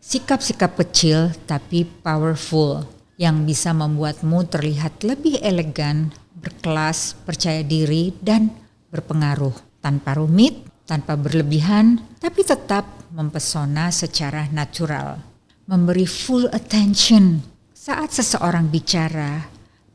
Sikap-sikap kecil tapi powerful yang bisa membuatmu terlihat lebih elegan, berkelas, percaya diri, dan berpengaruh. Tanpa rumit, tanpa berlebihan, tapi tetap mempesona secara natural. Memberi full attention. Saat seseorang bicara,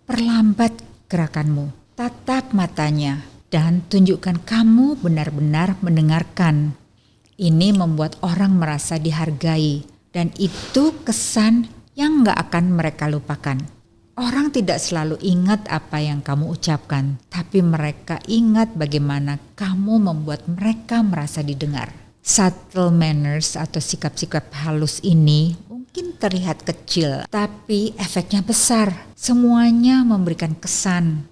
perlambat gerakanmu, tatap matanya, dan tunjukkan kamu benar-benar mendengarkan. Ini membuat orang merasa dihargai, dan itu kesan yang gak akan mereka lupakan. Orang tidak selalu ingat apa yang kamu ucapkan, tapi mereka ingat bagaimana kamu membuat mereka merasa didengar. Subtle manners atau sikap-sikap halus ini mungkin terlihat kecil, tapi efeknya besar. Semuanya memberikan kesan.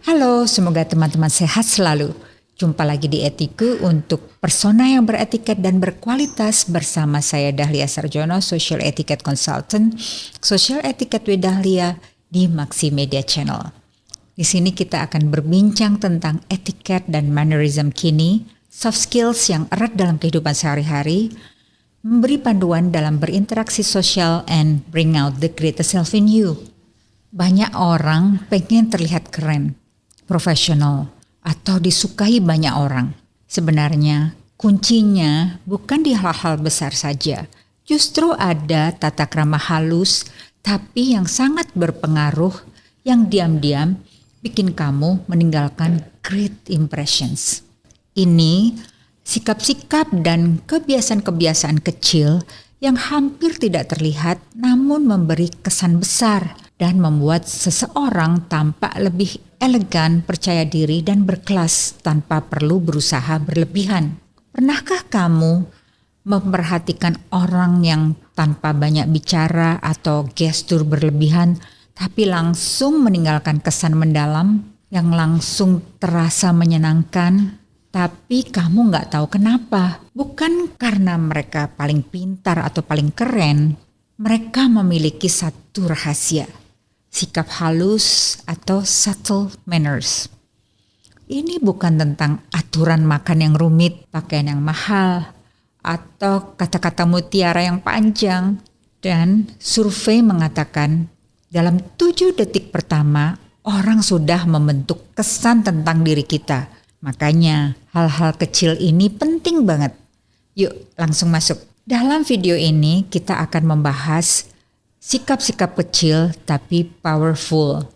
Halo, semoga teman-teman sehat selalu. Jumpa lagi di Etiku untuk persona yang beretiket dan berkualitas bersama saya Dahlia Sarjono, Social Etiquette Consultant, Social Etiquette with Dahlia di Maxi Media Channel. Di sini kita akan berbincang tentang etiket dan mannerism kini, soft skills yang erat dalam kehidupan sehari-hari, memberi panduan dalam berinteraksi sosial and bring out the greatest self in you. Banyak orang pengen terlihat keren, profesional, atau disukai banyak orang. Sebenarnya kuncinya bukan di hal-hal besar saja. Justru ada tata krama halus tapi yang sangat berpengaruh yang diam-diam bikin kamu meninggalkan great impressions. Ini sikap-sikap dan kebiasaan-kebiasaan kecil yang hampir tidak terlihat namun memberi kesan besar dan membuat seseorang tampak lebih elegan, percaya diri, dan berkelas tanpa perlu berusaha berlebihan. Pernahkah kamu memperhatikan orang yang tanpa banyak bicara atau gestur berlebihan, tapi langsung meninggalkan kesan mendalam yang langsung terasa menyenangkan, tapi kamu gak tahu kenapa? Bukan karena mereka paling pintar atau paling keren, mereka memiliki satu rahasia. Sikap halus atau subtle manners. Ini bukan tentang aturan makan yang rumit, pakaian yang mahal, atau kata-kata mutiara yang panjang. Dan survei mengatakan dalam 7 detik pertama orang sudah membentuk kesan tentang diri kita. Makanya hal-hal kecil ini penting banget. Yuk langsung masuk. Dalam video ini kita akan membahas sikap-sikap kecil tapi powerful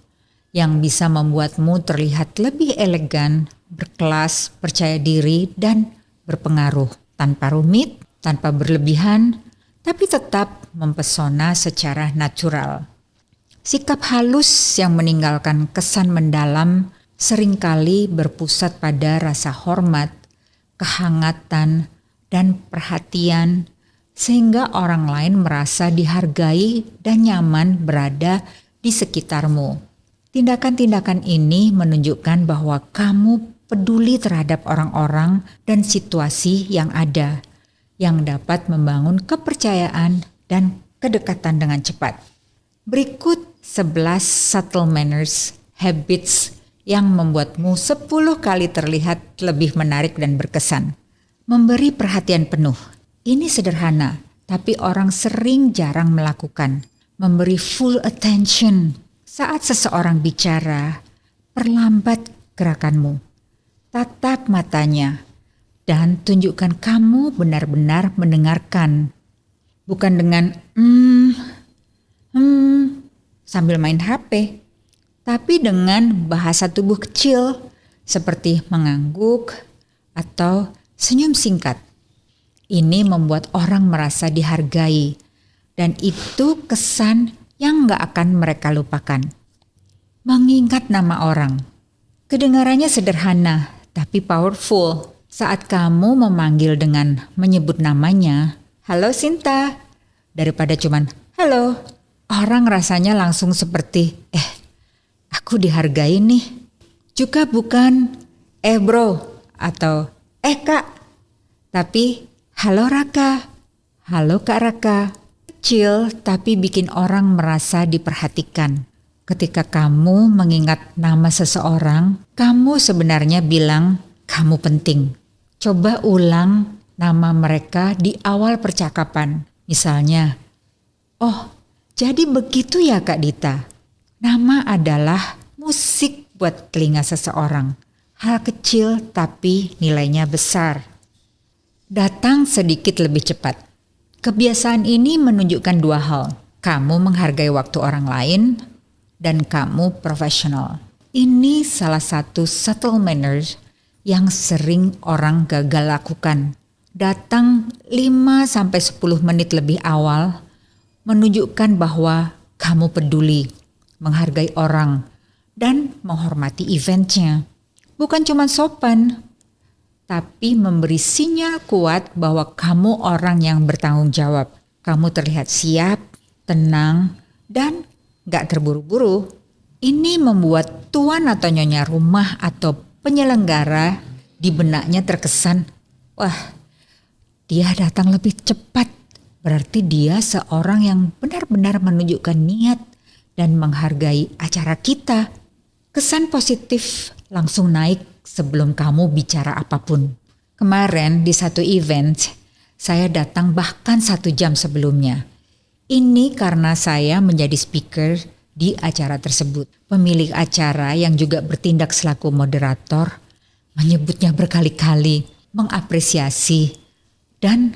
yang bisa membuatmu terlihat lebih elegan, berkelas, percaya diri, dan berpengaruh. Tanpa rumit, tanpa berlebihan, tapi tetap mempesona secara natural. Sikap halus yang meninggalkan kesan mendalam seringkali berpusat pada rasa hormat, kehangatan, dan perhatian, sehingga orang lain merasa dihargai dan nyaman berada di sekitarmu. Tindakan-tindakan ini menunjukkan bahwa kamu peduli terhadap orang-orang dan situasi yang ada, yang dapat membangun kepercayaan dan kedekatan dengan cepat. Berikut 11 subtle manners, habits yang membuatmu 10 kali terlihat lebih menarik dan berkesan. Memberi perhatian penuh. Ini sederhana, tapi orang sering jarang melakukan. Memberi full attention. Saat seseorang bicara, perlambat gerakanmu. Tatap matanya, dan tunjukkan kamu benar-benar mendengarkan. Bukan dengan sambil main HP, tapi dengan bahasa tubuh kecil, seperti mengangguk atau senyum singkat. Ini membuat orang merasa dihargai, dan itu kesan yang gak akan mereka lupakan. Mengingat nama orang. Kedengarannya sederhana, tapi powerful. Saat kamu memanggil dengan menyebut namanya, halo Sinta, daripada cuman halo, orang rasanya langsung seperti, aku dihargai nih. Juga bukan, bro, atau kak, tapi halo Raka, halo Kak Raka. Kecil tapi bikin orang merasa diperhatikan. Ketika kamu mengingat nama seseorang, kamu sebenarnya bilang kamu penting. Coba ulang nama mereka di awal percakapan. Misalnya, oh jadi begitu ya Kak Dita. Nama adalah musik buat telinga seseorang. Hal kecil tapi nilainya besar. Datang sedikit lebih cepat. Kebiasaan ini menunjukkan dua hal. Kamu menghargai waktu orang lain dan kamu profesional. Ini salah satu subtle manners yang sering orang gagal lakukan. Datang 5-10 menit lebih awal menunjukkan bahwa kamu peduli, menghargai orang, dan menghormati eventnya. Bukan cuma sopan, tapi memberi sinyal kuat bahwa kamu orang yang bertanggung jawab. Kamu terlihat siap, tenang, dan gak terburu-buru. Ini membuat tuan atau nyonya rumah atau penyelenggara di benaknya terkesan, wah dia datang lebih cepat. Berarti dia seorang yang benar-benar menunjukkan niat dan menghargai acara kita. Kesan positif langsung naik sebelum kamu bicara apapun. Kemarin di satu event, saya datang bahkan 1 jam sebelumnya. Ini karena saya menjadi speaker di acara tersebut. Pemilik acara yang juga bertindak selaku moderator menyebutnya berkali-kali, mengapresiasi, dan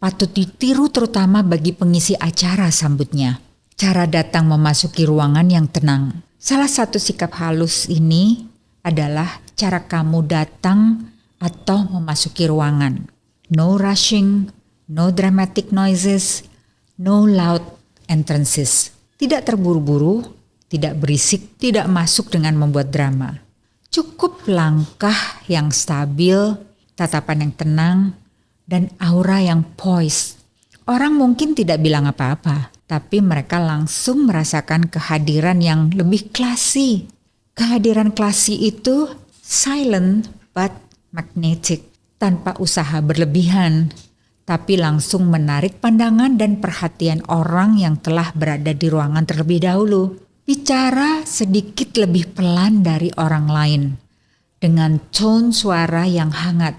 patut ditiru terutama bagi pengisi acara sambutnya. Cara datang memasuki ruangan yang tenang. Salah satu sikap halus ini adalah cara kamu datang atau memasuki ruangan. No rushing, no dramatic noises, no loud entrances. Tidak terburu-buru, tidak berisik, tidak masuk dengan membuat drama. Cukup langkah yang stabil, tatapan yang tenang, dan aura yang poised. Orang mungkin tidak bilang apa-apa, tapi mereka langsung merasakan kehadiran yang lebih klasi. Kehadiran klasi itu silent but magnetic, tanpa usaha berlebihan, tapi langsung menarik pandangan dan perhatian orang yang telah berada di ruangan terlebih dahulu. Bicara sedikit lebih pelan dari orang lain, dengan tone suara yang hangat.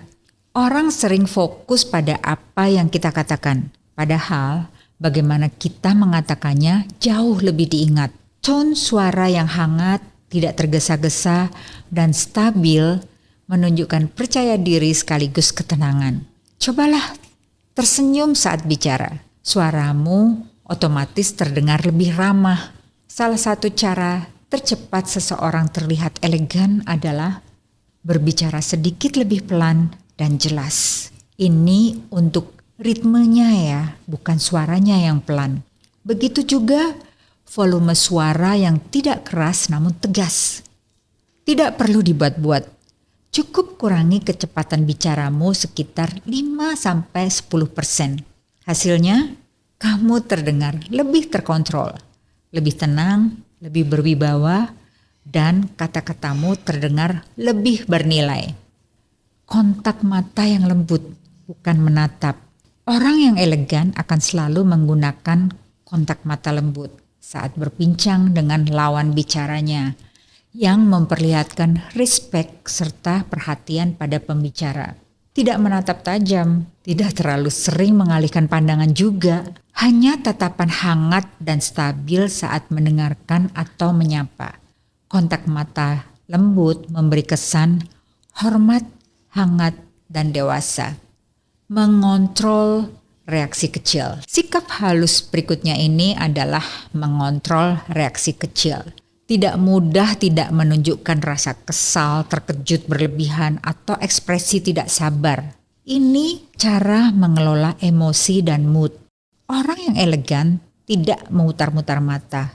Orang sering fokus pada apa yang kita katakan, padahal bagaimana kita mengatakannya jauh lebih diingat. Tone suara yang hangat, tidak tergesa-gesa, dan stabil menunjukkan percaya diri sekaligus ketenangan. Cobalah tersenyum saat bicara. Suaramu otomatis terdengar lebih ramah. Salah satu cara tercepat seseorang terlihat elegan adalah berbicara sedikit lebih pelan dan jelas. Ini untuk ritmenya ya, bukan suaranya yang pelan. Begitu juga volume suara yang tidak keras namun tegas. Tidak perlu dibuat-buat. Cukup kurangi kecepatan bicaramu sekitar 5-10%. Hasilnya, kamu terdengar lebih terkontrol, lebih tenang, lebih berwibawa, dan kata-katamu terdengar lebih bernilai. Kontak mata yang lembut, bukan menatap. Orang yang elegan akan selalu menggunakan kontak mata lembut saat berbincang dengan lawan bicaranya, yang memperlihatkan respect serta perhatian pada pembicara. Tidak menatap tajam, tidak terlalu sering mengalihkan pandangan juga. Hanya tatapan hangat dan stabil saat mendengarkan atau menyapa. Kontak mata lembut memberi kesan hormat, hangat, dan dewasa. Mengontrol reaksi kecil. Sikap halus berikutnya ini adalah mengontrol reaksi kecil. Tidak mudah tidak menunjukkan rasa kesal, terkejut berlebihan, atau ekspresi tidak sabar. Ini cara mengelola emosi dan mood. Orang yang elegan tidak memutar-mutar mata,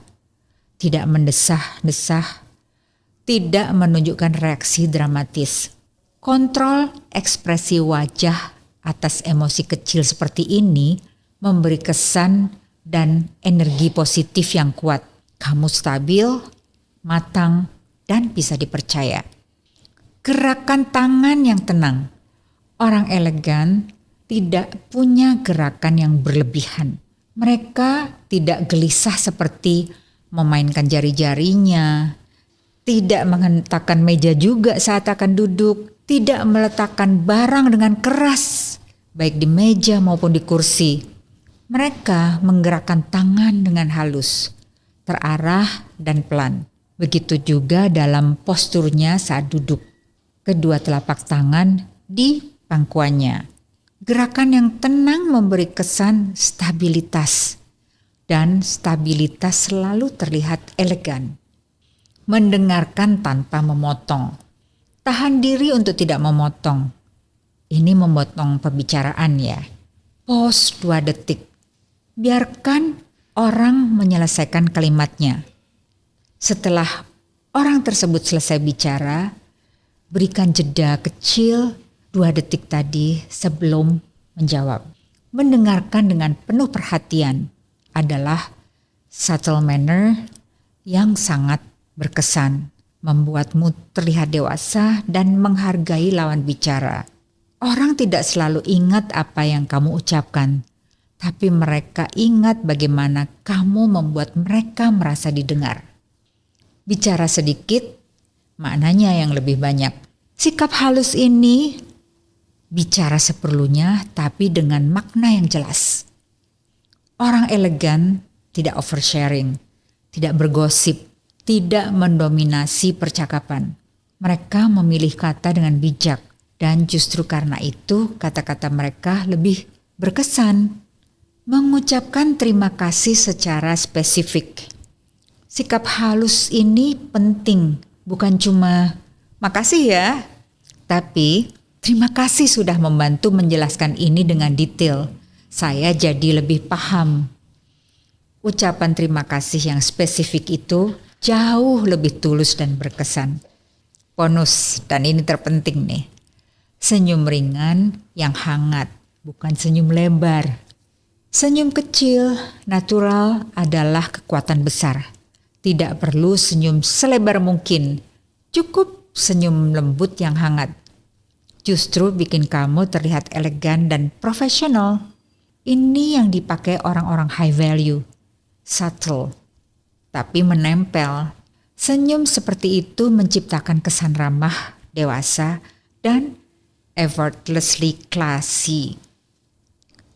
tidak mendesah-desah, tidak menunjukkan reaksi dramatis. Kontrol ekspresi wajah atas emosi kecil seperti ini memberi kesan dan energi positif yang kuat. Kamu stabil, matang, dan bisa dipercaya. Gerakan tangan yang tenang. Orang elegan tidak punya gerakan yang berlebihan. Mereka tidak gelisah seperti memainkan jari-jarinya, tidak menghentakkan meja juga saat akan duduk, tidak meletakkan barang dengan keras, baik di meja maupun di kursi. Mereka menggerakkan tangan dengan halus, terarah dan pelan. Begitu juga dalam posturnya saat duduk. Kedua telapak tangan di pangkuannya. Gerakan yang tenang memberi kesan stabilitas, dan stabilitas selalu terlihat elegan. Mendengarkan tanpa memotong. Tahan diri untuk tidak memotong. Ini memotong pembicaraan ya. Pause 2 detik. Biarkan orang menyelesaikan kalimatnya. Setelah orang tersebut selesai bicara, berikan jeda kecil 2 detik tadi sebelum menjawab. Mendengarkan dengan penuh perhatian adalah subtle manner yang sangat berkesan, membuatmu terlihat dewasa dan menghargai lawan bicara. Orang tidak selalu ingat apa yang kamu ucapkan, tapi mereka ingat bagaimana kamu membuat mereka merasa didengar. Bicara sedikit, maknanya yang lebih banyak. Sikap halus ini bicara seperlunya tapi dengan makna yang jelas. Orang elegan tidak oversharing, tidak bergosip, tidak mendominasi percakapan. Mereka memilih kata dengan bijak dan justru karena itu kata-kata mereka lebih berkesan. Mengucapkan terima kasih secara spesifik. Sikap halus ini penting, bukan cuma makasih ya, tapi terima kasih sudah membantu menjelaskan ini dengan detail. Saya jadi lebih paham. Ucapan terima kasih yang spesifik itu jauh lebih tulus dan berkesan. Bonus, dan ini terpenting nih. Senyum ringan yang hangat, bukan senyum lebar. Senyum kecil, natural adalah kekuatan besar. Tidak perlu senyum selebar mungkin. Cukup senyum lembut yang hangat. Justru bikin kamu terlihat elegan dan profesional. Ini yang dipakai orang-orang high value. Subtle, tapi menempel. Senyum seperti itu menciptakan kesan ramah, dewasa, dan effortlessly classy.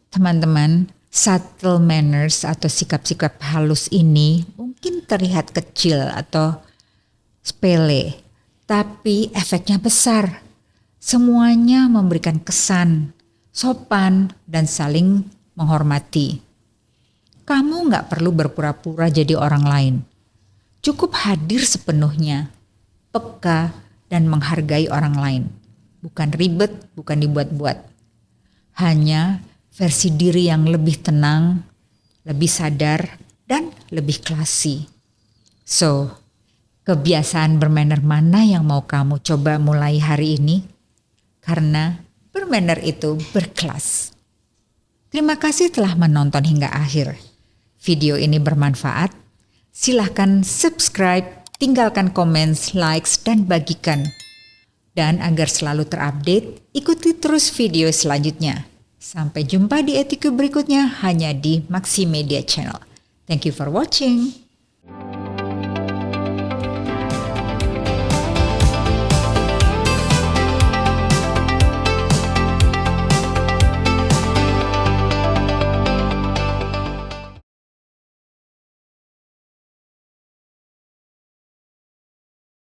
Teman-teman, subtle manners atau sikap-sikap halus ini mungkin terlihat kecil atau sepele, tapi efeknya besar. Semuanya memberikan kesan, sopan, dan saling menghormati. Kamu gak perlu berpura-pura jadi orang lain. Cukup hadir sepenuhnya, peka, dan menghargai orang lain. Bukan ribet, bukan dibuat-buat. Hanya versi diri yang lebih tenang, lebih sadar, dan lebih classy. So, kebiasaan bermanner mana yang mau kamu coba mulai hari ini? Karena bermanner itu berkelas. Terima kasih telah menonton hingga akhir. Video ini bermanfaat. Silahkan subscribe, tinggalkan komen, likes, dan bagikan. Dan agar selalu terupdate, ikuti terus video selanjutnya. Sampai jumpa di Etiku berikutnya hanya di Maximedia Channel. Thank you for watching.